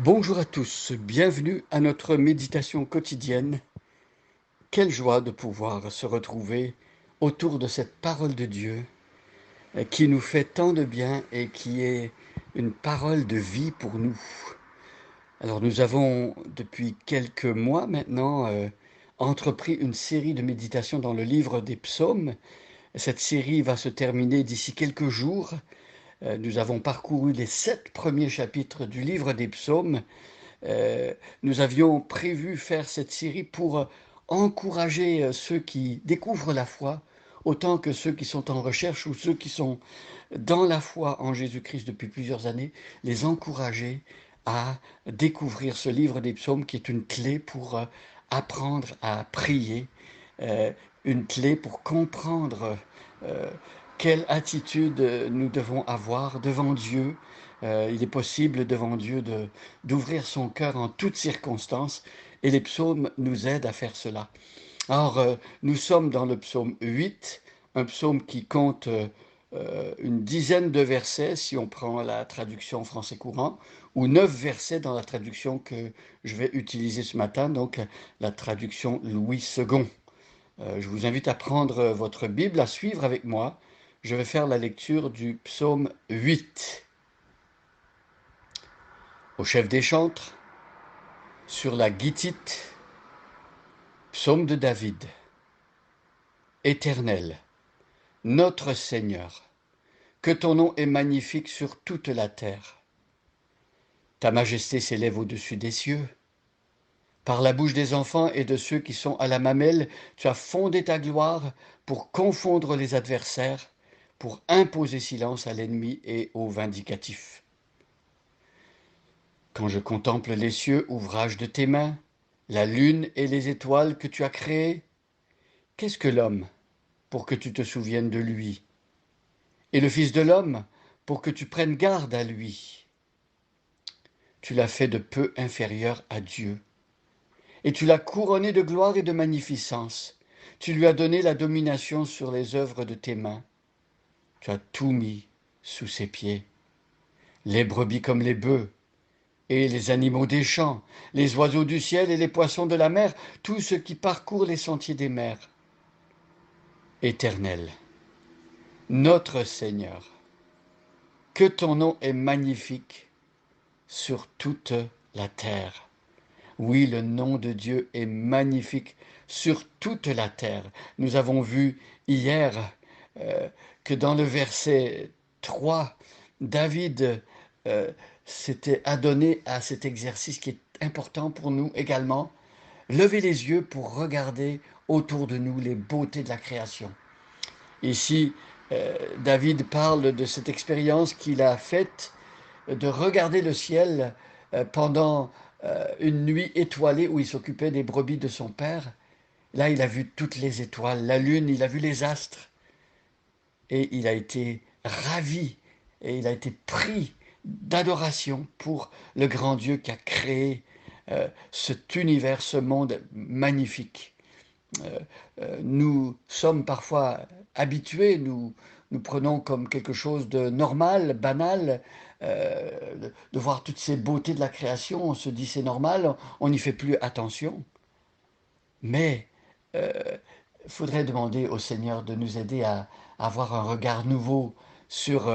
Bonjour à tous, bienvenue à notre méditation quotidienne. Quelle joie de pouvoir se retrouver autour de cette parole de Dieu qui nous fait tant de bien et qui est une parole de vie pour nous. Alors nous avons depuis quelques mois maintenant entrepris une série de méditations dans le livre des psaumes. Cette série va se terminer d'ici quelques jours. Nous avons parcouru les 7 premiers chapitres du livre des psaumes. Nous avions prévu faire cette série pour encourager ceux qui découvrent la foi, autant que ceux qui sont en recherche ou ceux qui sont dans la foi en Jésus-Christ depuis plusieurs années, les encourager à découvrir ce livre des psaumes qui est une clé pour apprendre à prier, euh, une clé pour comprendre euh, quelle attitude nous devons avoir devant Dieu. Il est possible devant Dieu d'ouvrir son cœur en toutes circonstances et les psaumes nous aident à faire cela. Alors, nous sommes dans le psaume 8, un psaume qui compte une dizaine de versets si on prend la traduction français courant, ou 9 versets dans la traduction que je vais utiliser ce matin, donc la traduction Louis II. Je vous invite à prendre votre Bible, à suivre avec moi. Je vais faire la lecture du psaume 8. Au chef des chantres, sur la guitite, psaume de David. Éternel, notre Seigneur, que ton nom est magnifique sur toute la terre. Ta majesté s'élève au-dessus des cieux. Par la bouche des enfants et de ceux qui sont à la mamelle, tu as fondé ta gloire pour confondre les adversaires, pour imposer silence à l'ennemi et au vindicatif. Quand je contemple les cieux, ouvrage de tes mains, la lune et les étoiles que tu as créées, qu'est-ce que l'homme pour que tu te souviennes de lui, et le Fils de l'homme pour que tu prennes garde à lui? Tu l'as fait de peu inférieur à Dieu, et tu l'as couronné de gloire et de magnificence. Tu lui as donné la domination sur les œuvres de tes mains. Tu as tout mis sous ses pieds, les brebis comme les bœufs, et les animaux des champs, les oiseaux du ciel et les poissons de la mer, tout ce qui parcourt les sentiers des mers. Éternel, notre Seigneur, que ton nom est magnifique sur toute la terre. Oui, le nom de Dieu est magnifique sur toute la terre. Nous avons vu hier euh, que dans le verset 3, David euh, s'était adonné à cet exercice qui est important pour nous également. Lever les yeux pour regarder autour de nous les beautés de la création. Ici, David parle de cette expérience qu'il a faite de regarder le ciel pendant une nuit étoilée où il s'occupait des brebis de son père. Là, il a vu toutes les étoiles, la lune, il a vu les astres, et il a été ravi, et il a été pris d'adoration pour le grand Dieu qui a créé cet univers, ce monde magnifique. Nous sommes parfois habitués, nous prenons comme quelque chose de normal, banal, de voir toutes ces beautés de la création. On se dit c'est normal, on n'y fait plus attention. Mais il faudrait demander au Seigneur de nous aider à avoir un regard nouveau sur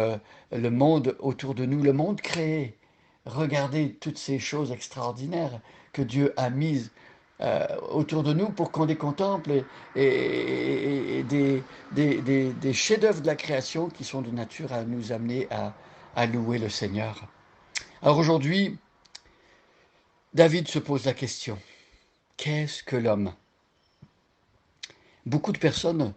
le monde autour de nous, le monde créé. Regardez toutes ces choses extraordinaires que Dieu a mises autour de nous pour qu'on les contemple et des chefs-d'œuvre de la création qui sont de nature à nous amener à louer le Seigneur. Alors aujourd'hui, David se pose la question, qu'est-ce que l'homme? Beaucoup de personnes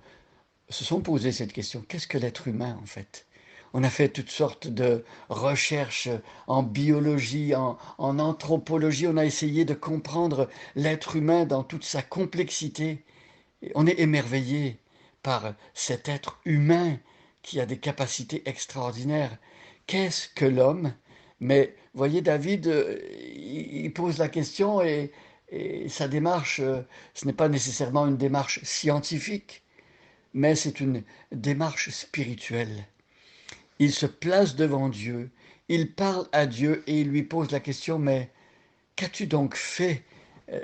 se sont posé cette question, qu'est-ce que l'être humain en fait? On a fait toutes sortes de recherches en biologie, en anthropologie, on a essayé de comprendre l'être humain dans toute sa complexité. Et on est émerveillé par cet être humain qui a des capacités extraordinaires. Qu'est-ce que l'homme? Mais voyez, David, il pose la question et sa démarche, ce n'est pas nécessairement une démarche scientifique, mais c'est une démarche spirituelle. Il se place devant Dieu, il parle à Dieu et il lui pose la question, mais Qu'as-tu donc fait,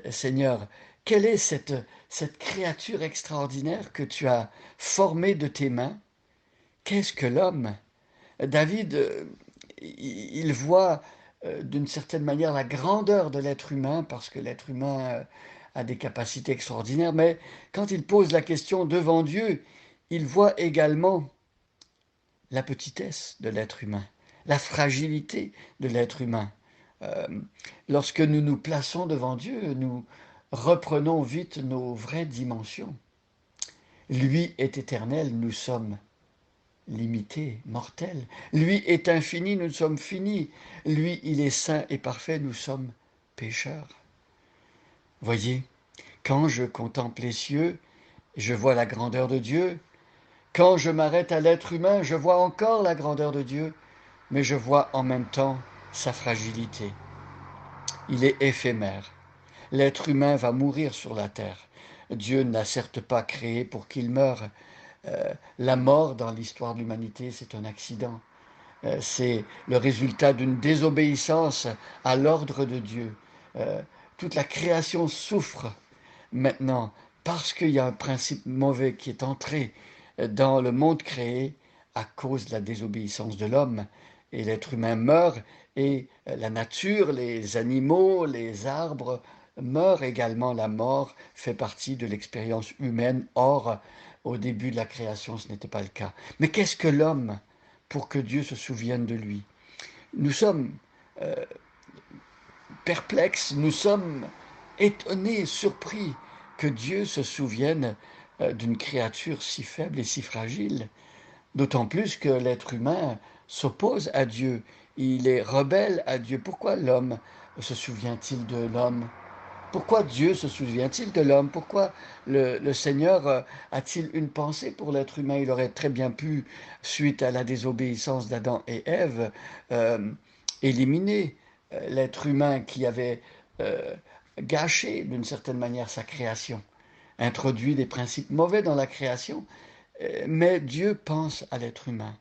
Seigneur? Quelle est cette créature extraordinaire que tu as formée de tes mains? Qu'est-ce que l'homme? David, il voit d'une certaine manière la grandeur de l'être humain, parce que l'être humain a des capacités extraordinaires, mais quand il pose la question devant Dieu, il voit également la petitesse de l'être humain, la fragilité de l'être humain. Euh, Lorsque nous nous plaçons devant Dieu, nous reprenons vite nos vraies dimensions. Lui est éternel, nous sommes limités, mortels. Lui est infini, nous sommes finis. Lui, il est saint et parfait, nous sommes pécheurs. Voyez, quand je contemple les cieux, je vois la grandeur de Dieu. Quand je m'arrête à l'être humain, je vois encore la grandeur de Dieu, mais je vois en même temps sa fragilité. Il est éphémère. L'être humain va mourir sur la terre. Dieu n'a certes pas créé pour qu'il meure. La mort dans l'histoire de l'humanité, c'est un accident. C'est le résultat d'une désobéissance à l'ordre de Dieu. Euh, Toute la création souffre maintenant parce qu'il y a un principe mauvais qui est entré dans le monde créé à cause de la désobéissance de l'homme. Et l'être humain meurt et la nature, les animaux, les arbres meurent également. La mort fait partie de l'expérience humaine. Or, au début de la création, ce n'était pas le cas. Mais qu'est-ce que l'homme pour que Dieu se souvienne de lui? Nous sommes euh, perplexes, nous sommes étonnés, surpris que Dieu se souvienne d'une créature si faible et si fragile. D'autant plus que l'être humain s'oppose à Dieu, il est rebelle à Dieu. Pourquoi l'homme se souvient-il de l'homme? Pourquoi Dieu se souvient-il de l'homme? Pourquoi le Seigneur a-t-il une pensée pour l'être humain? Il aurait très bien pu, suite à la désobéissance d'Adam et Ève, euh, éliminer l'être humain qui avait euh, gâché d'une certaine manière sa création, introduit des principes mauvais dans la création. Mais Dieu pense à l'être humain.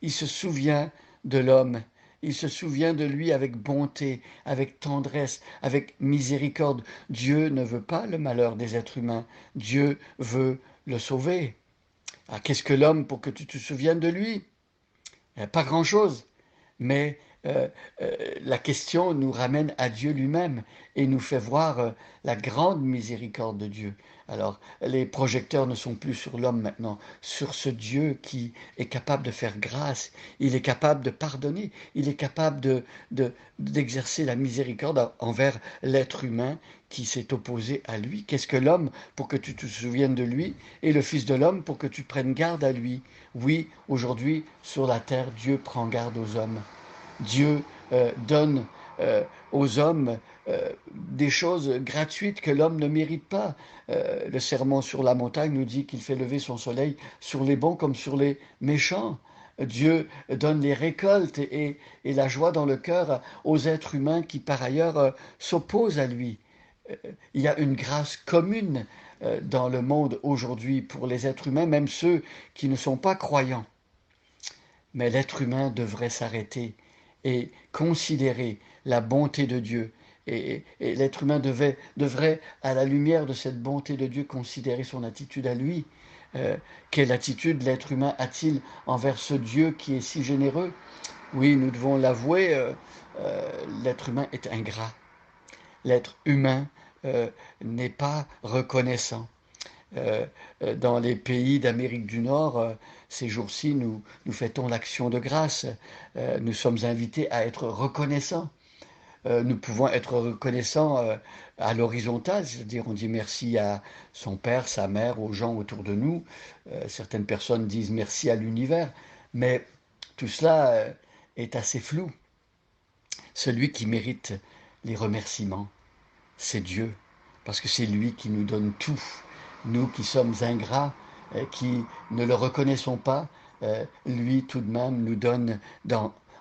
Il se souvient de l'homme. Il se souvient de lui avec bonté, avec tendresse, avec miséricorde. Dieu ne veut pas le malheur des êtres humains. Dieu veut le sauver. Ah, qu'est-ce que l'homme pour que tu te souviennes de lui? Pas grand-chose. Mais euh, la question nous ramène à Dieu lui-même et nous fait voir la grande miséricorde de Dieu. Alors, les projecteurs ne sont plus sur l'homme maintenant, sur ce Dieu qui est capable de faire grâce, il est capable de pardonner, il est capable d'exercer la miséricorde envers l'être humain qui s'est opposé à lui. Qu'est-ce que l'homme pour que tu te souviennes de lui et le Fils de l'homme pour que tu prennes garde à lui? Oui, aujourd'hui, sur la terre, Dieu prend garde aux hommes. Dieu donne aux hommes des choses gratuites que l'homme ne mérite pas. Le sermon sur la montagne nous dit qu'il fait lever son soleil sur les bons comme sur les méchants. Dieu donne les récoltes et la joie dans le cœur aux êtres humains qui par ailleurs s'opposent à lui. Il y a une grâce commune dans le monde aujourd'hui pour les êtres humains, même ceux qui ne sont pas croyants. Mais l'être humain devrait s'arrêter et considérer la bonté de Dieu. Et l'être humain devrait, à la lumière de cette bonté de Dieu, considérer son attitude à lui. Quelle attitude l'être humain a-t-il envers ce Dieu qui est si généreux? Oui, nous devons l'avouer, l'être humain est ingrat. L'être humain n'est pas reconnaissant. Euh, Dans les pays d'Amérique du Nord, ces jours-ci, nous fêtons l'action de grâce. Nous sommes invités à être reconnaissants. Nous pouvons être reconnaissants à l'horizontale, c'est-à-dire on dit merci à son père, sa mère, aux gens autour de nous. Certaines personnes disent merci à l'univers, mais tout cela est assez flou. Celui qui mérite les remerciements, c'est Dieu, parce que c'est lui qui nous donne tout. Nous qui sommes ingrats, qui ne le reconnaissons pas, lui tout de même nous donne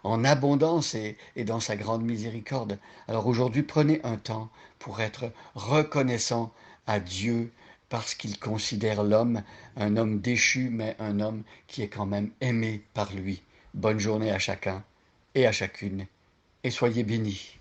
en abondance et dans sa grande miséricorde. Alors aujourd'hui, prenez un temps pour être reconnaissant à Dieu parce qu'il considère l'homme un homme déchu, mais un homme qui est quand même aimé par lui. Bonne journée à chacun et à chacune, et soyez bénis.